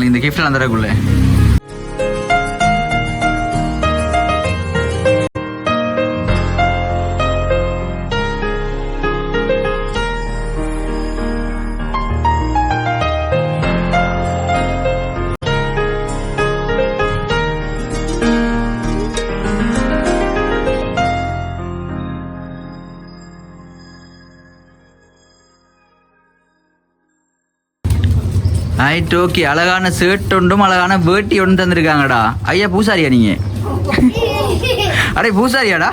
இந்த கிஃப்ட் எல்லாம் தரக்குள்ள. Right okay. அழகான ஷர்ட் ஒன்றும் அழகான வேட்டி ஒன்று தந்திருக்காங்கடா. ஐயா பூசாரியா நீங்க? அடே பூசாரியாடா?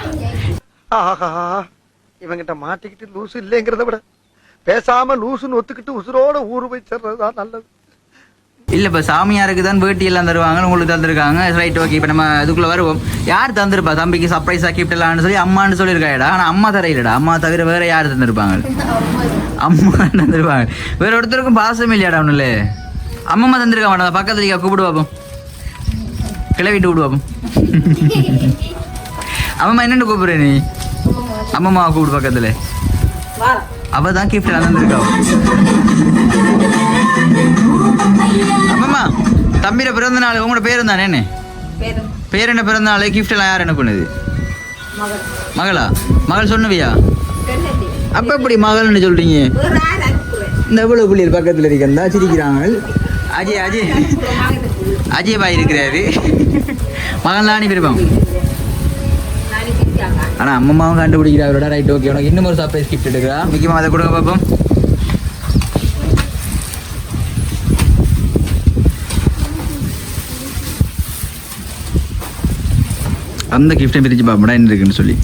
இவங்கிட்ட மாட்டிக்கிட்டு லூசு இல்லைங்கிறத விட பேசாம லூசுன்னு ஒத்துக்கிட்டு உசுரோட ஊரு போய் சேர்றதுதான் நல்லது. இல்ல இப்ப சாமியாருக்கு தான் வேட்டி எல்லாம் தருவாங்க, உங்களுக்கு தந்திருக்காங்க. Right okay. இப்ப நம்ம இதுக்குள்ள வருவோம். யார் தந்திருப்பா தம்பிக்கு சர்ப்ரைஸா கிஃப்ட் எல்லாம் சொல்லி? அம்மான்னு சொல்லியிருக்காடா. ஆனா அம்மா தரையிலடா. அம்மா தவிர வேற யார் தந்திருப்பாங்க? அம்மா தந்திருப்பாங்க. வேற ஒருத்தருக்கும் பாசம் இல்லையாடா ஒண்ணுல? அம்மம்மா தந்திருக்க மாட்டா. பக்கத்துல கூப்பிடு பாப்போம், கிளவிட்டு விடு பாப்போம். அம்மம்மா என்னன்னு கூப்பிடுற நீ? அம்மம்மாவை கூப்பிடு பக்கத்துல. அவதான் கிஃப்ட் எல்லாம் தந்திருக்கா. அம்மம்மா தம்பிர பிறந்த நாள் உங்களோட பேர் தானே? பேர் என்ன பிறந்த நாள்? கிஃப்ட் எல்லாம் யார் என்ன பண்ணுது? மகளா? மகள் சொன்னவியா? அப்ப எப்படி மகள்னு சொல்றீங்க? இந்த எவ்வளவு பிள்ளைகள் பக்கத்துல இருக்கா சிரிக்கிறாங்க. அஜய் அஜய் அஜய் பாய் இருக்கிறாரு. மகன் நானி பெருப்பான். ஆனா அம்மம்மாவும் கண்டுபிடிக்கிறாரோட. Right okay. உனக்கு இன்னும் ஒரு சர்ப்ரைஸ் கிஃப்ட் எடுக்கிறா. முக்கியமாக அதை கொடுங்க பார்ப்போம். அந்த கிஃப்டை பிரிச்சு பார்ப்போம்டா என்ன இருக்குன்னு சொல்லி.